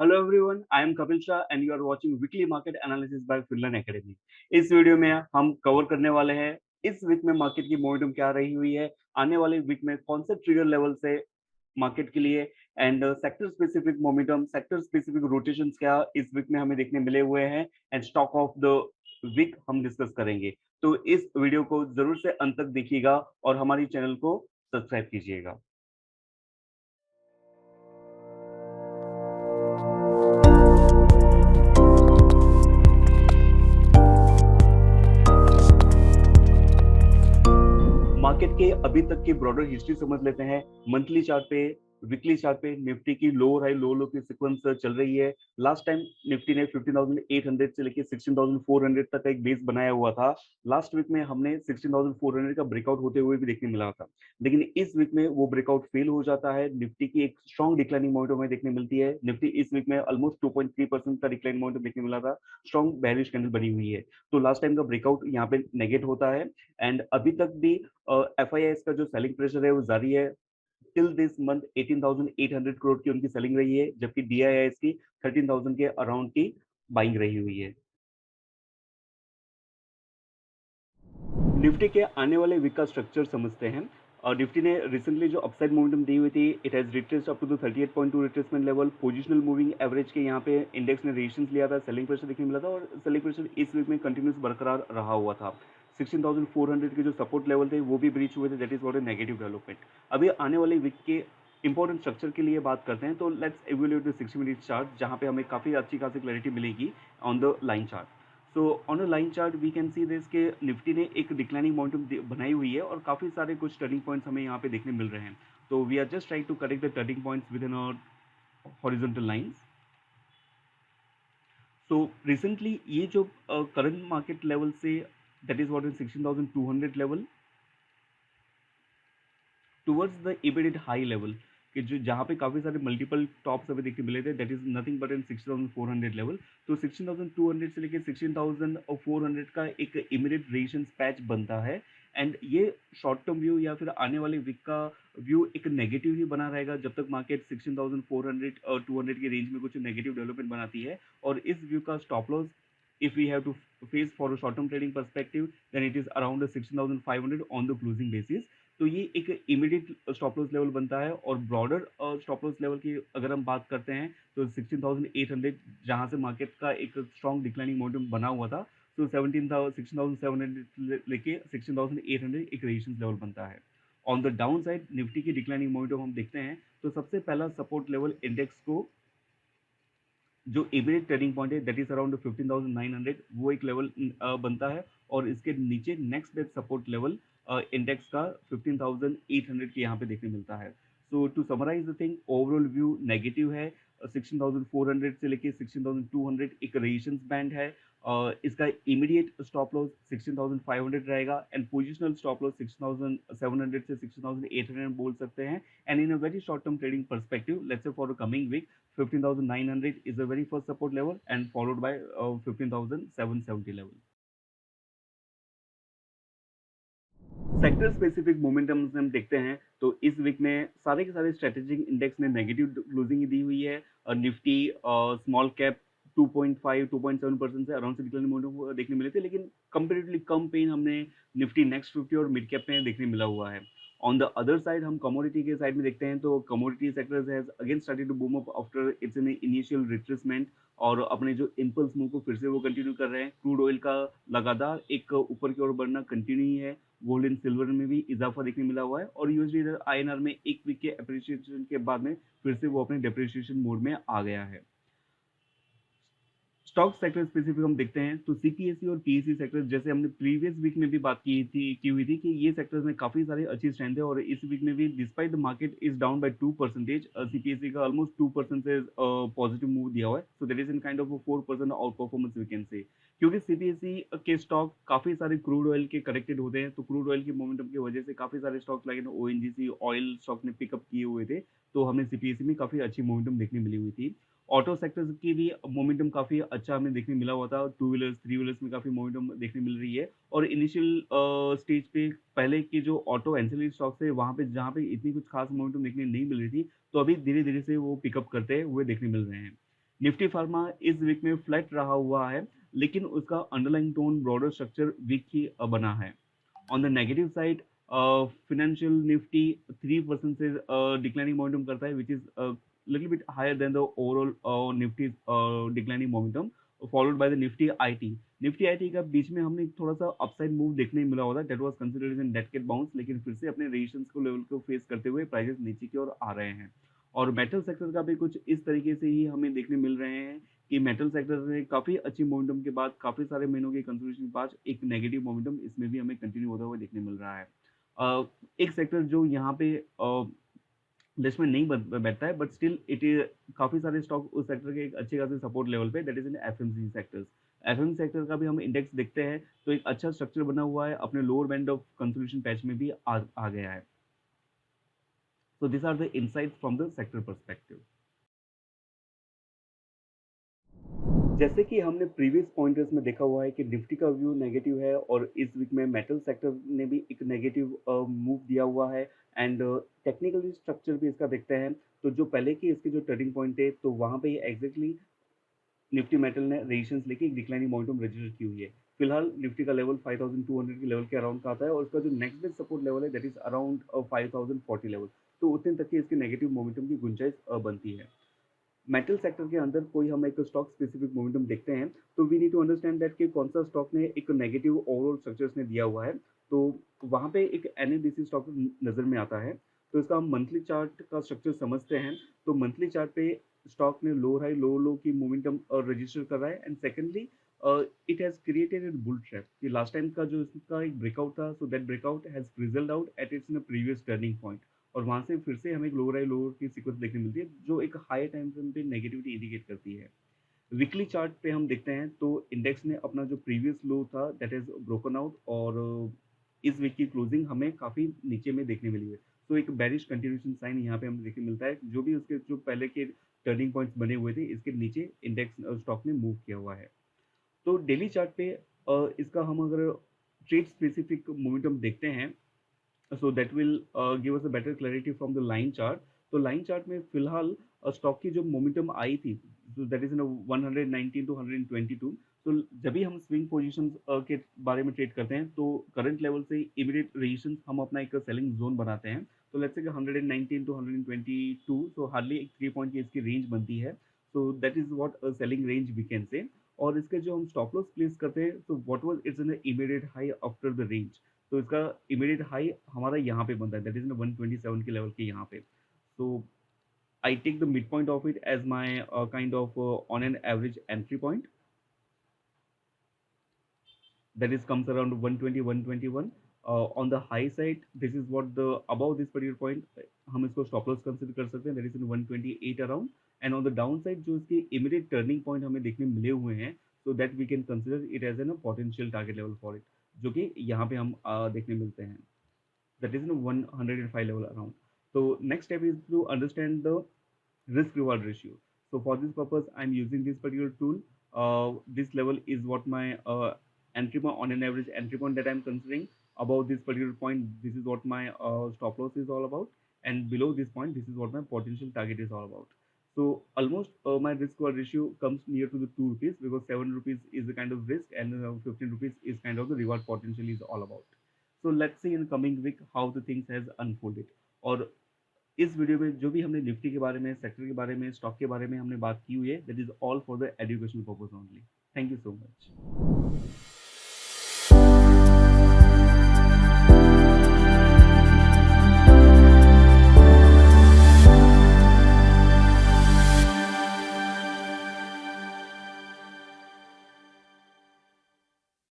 Hello everyone, I am Kapil Shah and you are watching weekly market analysis by Finland academy. इस video में हम cover करने वाले हैं इस वीक में मार्केट की मोमेंटम क्या रही हुई है, आने वाले वीक में कौन से ट्रिगर लेवल से मार्केट के लिए and sector specific momentum, sector specific rotations क्या इस वीक में हमें देखने मिले हुए हैं and stock of the week हम डिस्कस करेंगे। तो इस वीडियो को जरूर से अंत तक देखिएगा और हमारी चैनल को सब्सक्राइब कीजिएगा। मार्केट के अभी तक की ब्रॉडर हिस्ट्री समझ लेते हैं। मंथली चार्ट पे, वीकली चार्ट पे निफ्टी की लो हाई लो लो की सीक्वेंस चल रही है। लास्ट टाइम निफ्टी ने 15,800 से लेके 16,400 तक का एक बेस बनाया हुआ था। लास्ट वीक में हमने 16,400 का ब्रेकआउट होते हुए भी देखने मिला था, लेकिन इस वीक में वो ब्रेकआउट फेल हो जाता है। निफ्टी की एक स्ट्रॉन्ग डिक्लाइनिंग मोमेंटम हमें देखने मिलती है। निफ्टी इस वीक में ऑलमोस्ट 2.3% का डिक्लाइन मोमेंटम देखने मिला था। स्ट्रॉन्ग बेरिश कैंडल बनी हुई है, तो लास्ट टाइम का ब्रेकआउट यहाँ पे नेगेट होता है। एंड अभी तक भी एफआईआई का जो सेलिंग प्रेशर है वो जारी है। टिल दिस मंथ 18,800 करोड़ की उनकी सेलिंग रही है, जबकि डीआईआई की 13,000 के अराउंड की बाइंग रही हुई है। निफ्टी के आने वाले वीक का स्ट्रक्चर समझते हैं। और निफ्टी ने रिसेंटली जो अपसाइड मोमेंटम दी हुई थी, it has retraced up to the 38.2 retracement level. Positional moving average के यहाँ पे इंडेक्स ने रेजिस्टेंस लिया था, सेलिंग प्रेशर देखने मिला था और सेलिंग प्रेशर इस वीक में कंटिन्यूस बरकरार रहा हुआ था। 16,400 के जो सपोर्ट लेवल थे वो भी ब्रीच हुए थे, that is what A negative development. अभी आने वाले वीक के इंपॉर्टेंट स्ट्रक्चर के लिए बात करते हैं, तो let's evaluate the 60 minute chart, जहाँ पे हमें काफी अच्छी खासी क्लैरिटी मिलेगी on the line chart. So on a line chart we can see this के निफ्टी ने एक डिक्लाइनिंग मोमेंटम बनाई हुई है और काफी सारे कुछ टर्निंग पॉइंट्स हमें यहाँ पे देखने मिल रहे हैं। तो we are just trying to correct the turning points within our horizontal lines. So recently ये जो करंट मार्केट लेवल से, that is what is 16,200 level towards the immediate high level, कि जो जहाँ पे काफ़ी सारे मल्टीपल टॉप्स अभी देखने मिले थे, that is nothing but in 16,400 level. तो 16,200 से लेके 16,400 का एक इमीडिएट रेजिस्टेंस पैच बनता है। एंड ये शॉर्ट टर्म व्यू या फिर आने वाले वीक का व्यू एक नेगेटिव ही बना रहेगा जब तक मार्केट 16,400 और 200 की रेंज में कुछ नेगेटिव डेवलपमेंट बनाती है। और इस व्यू का stop loss, if we have to face for a short term trading perspective, then it is around 16,500 on the closing basis। तो ये एक इमीडिएट स्टॉप लॉस लेवल बनता है। और ब्रॉडर स्टॉप लॉस लेवल की अगर हम बात करते हैं तो 16,800, जहां से मार्केट का एक स्ट्रॉन्ग डिक्लाइनिंग मोमेंटम बना हुआ था। तो 16,700 लेके 16,800 एक रेजिस्टेंस लेवल बनता है। On the down side Nifty की डिक्लाइनिंग मोमेंटम हम देखते हैं, तो सबसे पहला सपोर्ट लेवल इंडेक्स को जो इमीडिएट टर्निंग पॉइंट है, दैट इज अराउंड 15,900, वो एक लेवल बनता है। और इसके नीचे next best support level index का 15,800 के यहाँ पे देखने मिलता है। So to summarize the thing, overall view negative है। 16,400 से लेके 16,200 एक रेजिस्टेंस बैंड है। इसका इमीडिएट स्टॉप लॉस 16,500 रहेगा एंड पोजिशनल स्टॉप लॉस 6,700 से 6,800 बोल सकते हैं। And in a very short term trading perspective, let's say for a coming week, 15,900 is the very first support level and followed by 15,770 level। Sector specific momentum हम देखते हैं, तो इस week में सारे के सारे स्ट्रेटेजिक इंडेक्स ने नेगेटिव क्लोजिंग दी हुई है। निफ्टी स्मॉल कैप 2.5 2.7% से अराउंड से डिक्लाइन मोमेंटम देखने मिले थे, लेकिन कंपेरेटिवली कम पेन हमने निफ्टी नेक्स्ट 50 और मिड कैप में देखने मिला हुआ है। ऑन द अदर साइड हम कमोडिटी के साइड में देखते हैं, तो commodity sectors has again started to boom up after its an initial retracement और अपने जो इंपल्स मूव को फिर से वो कंटिन्यू कर रहे हैं। क्रूड ऑयल का लगातार एक ऊपर की ओर बढ़ना कंटिन्यू ही है। गोल्ड एंड सिल्वर में भी इजाफा देखने मिला हुआ है और यूएसडी आईएनआर में एक वीक के अप्रिसिएशन के बाद में फिर से वो अपने डेप्रिसिएशन मोड में आ गया है। स्टॉक सेक्टर स्पेसिफिक हम देखते हैं, तो सीपीएसई और पीएसई सेक्टर, जैसे हमने प्रीवियस वीक में भी बात की हुई थी कि ये सेक्टर्स में काफी सारे अच्छी स्ट्रेंथ है। और इस वीक में भी despite the market is down by 2%, CPSE का ऑलमोस्ट 2% से पॉजिटिव मूव दिया हुआ है। So there is in kind of 4% outperformance we can say, क्योंकि सीपीएसई के स्टॉक काफी सारे क्रूड ऑयल के करेक्टेड होते हैं। तो क्रूड ऑयल की मोमेंटम की वजह से काफी सारे stock like ONGC oil stock ने पिकअप किए हुए थे, तो हमें सीपीएसई में काफी अच्छी मोमेंटम देखने मिली हुई थी। ऑटो सेक्टर की भी मोमेंटम काफी अच्छा हमें देखने मिला हुआ था। टू व्हीलर्स थ्री व्हीलर्स में काफी मोमेंटम देखने मिल रही है। और इनिशियल स्टेज पे पहले के जो ऑटो एंसिलरी स्टॉक्स थे, वहां पे जहाँ पे इतनी कुछ खास मोमेंटम देखने नहीं मिल रही थी, तो अभी धीरे धीरे से वो पिकअप करते हुए देखने मिल रहे हैं। निफ्टी फार्मा इस वीक में फ्लैट रहा हुआ है, लेकिन उसका underlying tone broader structure weak ही बना है। On the negative side, financial Nifty 3% से declining momentum करता है, which is little bit higher than the overall Nifty declining momentum, followed by the Nifty IT. Nifty IT का बीच में हमने थोड़ा सा अपसाइड मूव देखने मिला होता है, that was considered as a dead cat bounce, लेकिन फिर से अपने रेजिस्टेंस को लेवल को फेस करते हुए प्राइसेस नीचे की ओर आ रहे हैं। और मेटल सेक्टर का भी कुछ इस तरीके से ही हमें देखने मिल रहे हैं कि मेटल सेक्टर ने काफ़ी अच्छी मोमेंटम के बाद, काफ़ी सारे महीनों के कंसोलिडेशन के बाद एक नेगेटिव मोमेंटम इसमें भी हमें कंटिन्यू होता हुआ देखने मिल रहा है। एक सेक्टर जो यहाँ पे लिस्ट में नहीं बैठता है, बट स्टिल इट इज काफ़ी सारे स्टॉक उस सेक्टर के एक अच्छे खासे सपोर्ट लेवल पे, that is in FMCG sectors. FM sector का भी हम इंडेक्स देखते हैं तो एक अच्छा स्ट्रक्चर बना हुआ है, अपने lower band of consolidation patch में भी आ गया है। So this are the insights from the sector perspective. जैसे कि हमने प्रीवियस पॉइंटर्स में देखा हुआ है कि निफ्टी का व्यू नेगेटिव है, और इस वीक में मेटल सेक्टर ने भी एक नेगेटिव मूव दिया हुआ है, एंड टेक्निकली स्ट्रक्चर भी इसका देखते हैं। तो जो पहले की इसके जो टर्निंग पॉइंट है, तो वहाँ पे एग्जैक्टली निफ्टी मेटल ने रेजिस्टेंस लेके एक डिक्लाइनिंग मोमेंटम रजिस्टर की हुई है। फिलहाल निफ्टी का लेवल 5200 के लेवल के अराउंड का आता है, और उसका जो नेक्स्ट बेस्ट सपोर्ट लेवल है दैट इज अराउंड 5040 लेवल। तो उतने तक की इसके नेगेटिव मोमेंटम की गुंजाइश बनती है। मेटल सेक्टर के अंदर कोई हम एक स्टॉक स्पेसिफिक मोमेंटम देखते हैं, तो we need to understand that कि कौन सा स्टॉक ने एक नेगेटिव ओवरऑल स्ट्रक्चर्स ने दिया हुआ है। तो वहाँ पे एक एनएबीसी स्टॉक नज़र में आता है। तो इसका हम मंथली चार्ट का स्ट्रक्चर समझते हैं। तो मंथली चार्ट पे स्टॉक ने लो हाई लो लो की मोमेंटम रजिस्टर कर रहा है, and secondly it has created an bull trap कि लास्ट टाइम का जो इसका एक ब्रेकआउट था, so that breakout has fizzled out at it's in previous turning point, और वहाँ से फिर से हमें एक लोअर हाई लोअर की सीक्वेंस देखने मिलती है, जो एक हाई टाइम फ्रेम पे नेगेटिविटी इंडिकेट करती है। वीकली चार्ट पे हम देखते हैं तो इंडेक्स ने अपना जो प्रीवियस लो था दैट इज ब्रोकन आउट, और इस वीक की क्लोजिंग हमें काफ़ी नीचे में देखने मिली है। तो एक बेरिश कंटिन्यूशन साइन यहाँ पे हमें देखने मिलता है, जो भी उसके जो पहले के टर्निंग पॉइंट्स बने हुए थे, इसके नीचे इंडेक्स स्टॉक ने मूव किया हुआ है। तो डेली चार्ट पे इसका हम अगर ट्रेड स्पेसिफिक मोमेंटम देखते हैं, so that will give us a better clarity from the line chart. तो लाइन चार्ट में फिलहाल स्टॉक की जो मोमेंटम आई थी, दैट इज इन 119 टू 122। तो जब भी हम स्विंग पोजीशंस के बारे में ट्रेड करते हैं, तो करंट लेवल से इमीडिएट रेजिस्टेंस हम अपना एक सेलिंग जोन बनाते हैं। तो लेट्स से कि 119 टू 122, सो हार्डली एक 3 पॉइंट की इसकी रेंज बनती है। So that is what selling range we can say. और इसके जो हम स्टॉप लॉस प्लेस करते हैं, तो what was it's in immediate high after the range. तो इसका इमीडिएट हाई हमारा यहाँ पे बनता है, दैट इज 127 के लेवल के यहाँ पे। So I take the mid point of it as my kind of on an average entry point, that is comes around 120 121. On the high side, this is what the above this particular point हम इसको stop loss consider कर सकते हैं, that is in 128 around. And on the downside जो इसके immediate turning point हमें देखने मिले हुए हैं, so that we can consider it as a potential target level for it, जो कि यहाँ पे हम देखने मिलते हैं, that is in 105 level around. So next step is to understand the risk reward ratio. So for this purpose, I'm using this particular tool. This level is what my entry point, on an average entry point that I'm considering. Above this particular point, this is what my stop loss is all about, and below this point, this is what my potential target is all about. So almost my risk reward ratio comes near to the 2 rupees, because 7 rupees is the kind of risk, and 15 rupees is kind of the reward potential is all about. So let's see in coming week how the things has unfolded. और इस video में जो भी हमने Nifty के बारे में, sector के बारे में, स्टॉक के बारे में हमने बात की हुई है, that is all for the educational purpose only. Thank you so much.